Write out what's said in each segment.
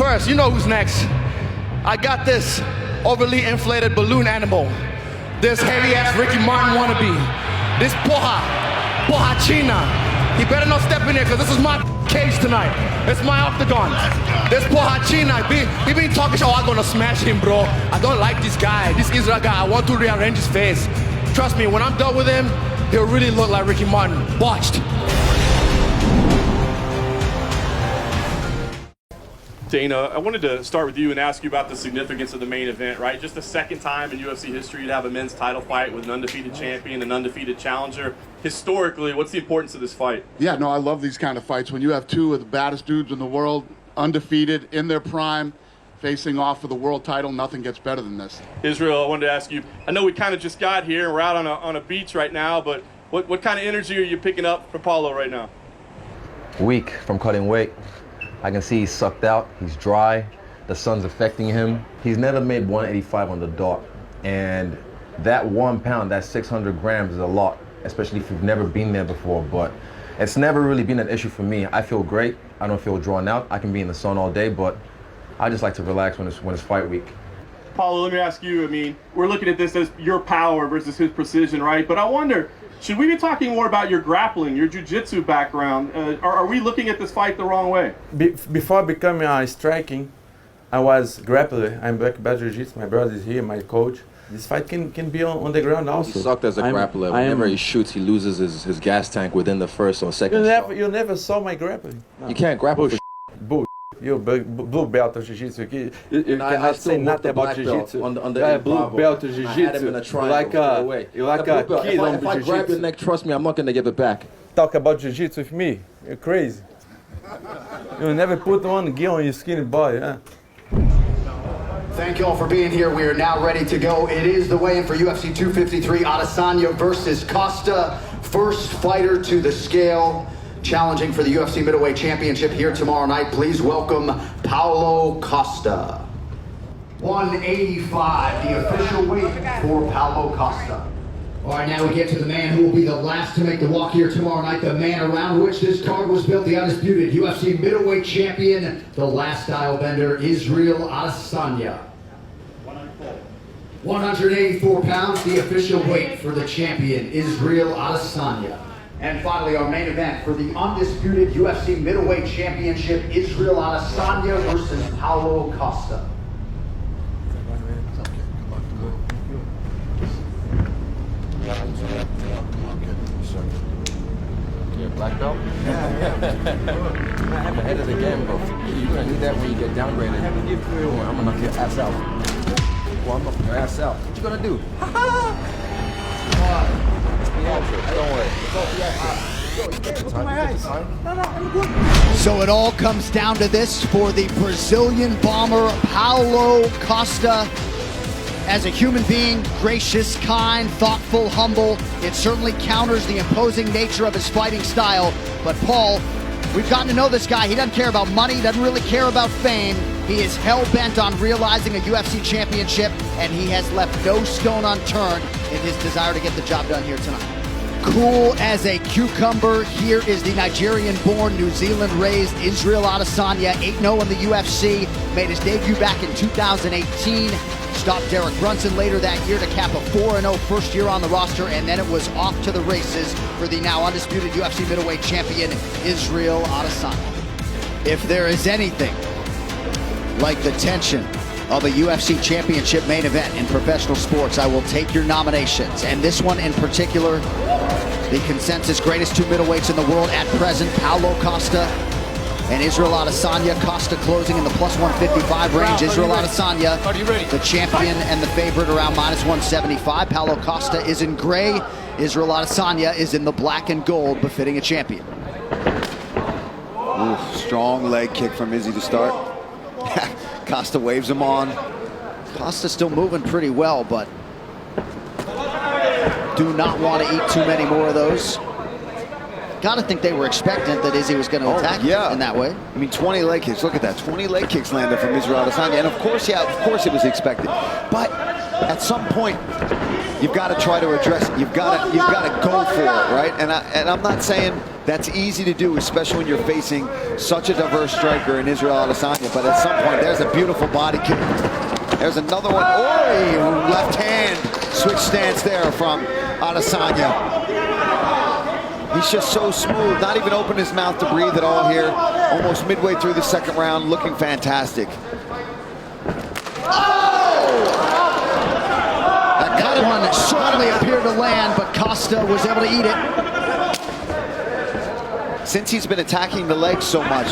first, you know who's next. I got this overly inflated balloon animal. This heavy-ass Ricky Martin wannabe. This Poha China. He better not step in here, because this is my cage tonight. It's my octagon. This Poha China, he been talking shit. Oh, I'm gonna smash him, bro. I don't like this guy, this Israel guy. I want to rearrange his face. Trust me, when I'm done with him, he'll really look like Ricky Martin. Botched. Dana, I wanted to start with you and ask you about the significance of the main event, right? Just the second time in UFC history to have a men's title fight with an undefeated champion, an undefeated challenger. Historically, what's the importance of this fight? Yeah, no, I love these kind of fights. When you have two of the baddest dudes in the world, undefeated, in their prime, facing off for the world title, nothing gets better than this. Israel, I wanted to ask you, I know we kind of just got here and we're out on a beach right now, but what kind of energy are you picking up for Paulo right now? Weak from cutting weight. I can see he's sucked out, he's dry, the sun's affecting him. He's never made 185 on the dot. And that 1 pound, that 600 grams is a lot, especially if you've never been there before. But it's never really been an issue for me. I feel great, I don't feel drawn out. I can be in the sun all day, but I just like to relax when it's fight week. Paulo, let me ask you, I mean, we're looking at this as your power versus his precision, right? But I wonder, should we be talking more about your grappling, your jiu-jitsu background? Are we looking at this fight the wrong way? Before becoming a striking, I was grappler. I'm black belt jiu-jitsu. My brother is here, my coach. This fight can be on the ground also. He sucked as a grappler. Whenever he shoots, he loses his gas tank within the first or second shot. You never saw my grappling. No. You can't grapple for Bull. You're blue belt of jiu-jitsu. You cannot say nothing about jiu-jitsu. On the blue belt of jiu-jitsu. Like a kid on If I grab your neck, trust me, I'm not going to give it back. Talk about jiu-jitsu with me? You're crazy. You'll never put one gear on your skinny body, huh? Thank you all for being here. We are now ready to go. It is the weigh-in for UFC 253, Adesanya versus Costa. First fighter to the scale, challenging for the UFC Middleweight Championship here tomorrow night. Please welcome Paulo Costa. 185, the official weight for Paulo Costa. All right, now we get to the man who will be the last to make the walk here tomorrow night, the man around which this card was built, the undisputed UFC Middleweight Champion, the last style bender, Israel Adesanya. 184 pounds, the official weight for the champion, Israel Adesanya. And finally, our main event for the undisputed UFC Middleweight Championship, Israel Adesanya versus Paulo Costa. You're a black belt? I'm ahead of the game, bro. You're gonna need that when you get downgraded. I'm gonna knock your ass out. Well, I'm knocking your ass out. What you gonna do? Don't worry. So it all comes down to this for the Brazilian bomber, Paulo Costa. As a human being, gracious, kind, thoughtful, humble, it certainly counters the imposing nature of his fighting style. But Paul, we've gotten to know this guy. He doesn't care about money, he doesn't really care about fame. He is hell-bent on realizing a UFC championship, and he has left no stone unturned in his desire to get the job done here tonight. Cool as a cucumber, here is the Nigerian-born, New Zealand-raised Israel Adesanya, 8-0 in the UFC, made his debut back in 2018, stopped Derek Brunson later that year to cap a 4-0 first year on the roster, and then it was off to the races for the now undisputed UFC middleweight champion, Israel Adesanya. If there is anything like the tension of a UFC championship main event in professional sports, I will take your nominations. And this one in particular, the consensus greatest two middleweights in the world at present, Paulo Costa and Israel Adesanya. Costa closing in the plus 155 range. Israel Adesanya, the champion and the favorite, around minus 175. Paulo Costa is in gray. Israel Adesanya is in the black and gold, befitting a champion. Ooh, strong leg kick from Izzy to start. Costa waves him on. Costa still moving pretty well, but do not want to eat too many more of those. Gotta think they were expectant that Izzy was going to attack in that way. I mean, 20 leg kicks. Look at that. 20 leg kicks landed from Israel Adesanya. And of course, of course it was expected. But at some point, you've got to try to address it. You've got to go for it, right? And I'm not saying That's easy to do, especially when you're facing such a diverse striker in Israel Adesanya. But at some point, there's a beautiful body kick. There's another one. Oh, left hand switch stance there from Adesanya. He's just so smooth, not even open his mouth to breathe at all here. Almost midway through the second round, looking fantastic. That one certainly appeared to land, but Costa was able to eat it. Since he's been attacking the legs so much,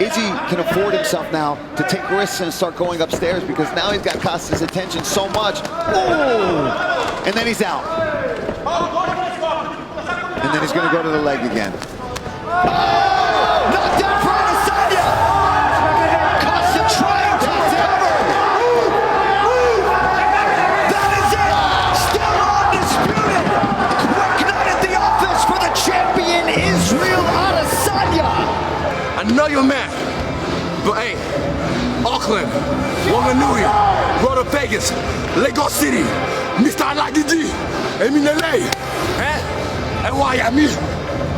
Izzy can afford himself now to take risks and start going upstairs, because now he's got Costa's attention so much. Ooh! And then he's out. And then he's going to go to the leg again. Knocked down for Adesanya! Costa trying to cover! That is it! Still undisputed! Quick night at the office for the champion, Israel Adesanya! I know you're mad, but hey, Auckland, Wanganui, Road to Vegas, Lagos City, Mr. Aladidi, Eminele, NYME,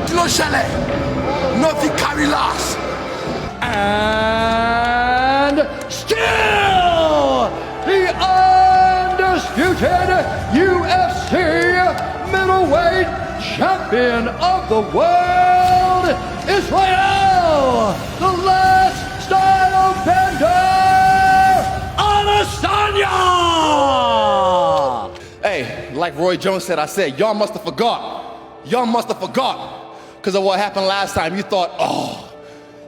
Kilo Shele, Nothing carry last. And still the undisputed UFC middleweight champion of the world, Israel, the last style bender, Adesanya! Hey, like Roy Jones said, I said, y'all must have forgot. Y'all must have forgot. Because of what happened last time. You thought, oh,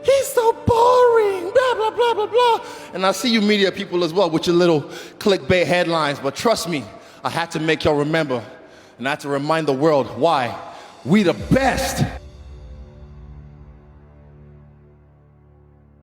he's so boring, blah, blah, blah, blah, blah. And I see you media people as well with your little clickbait headlines. But trust me, I had to make y'all remember. And I had to remind the world why we the best.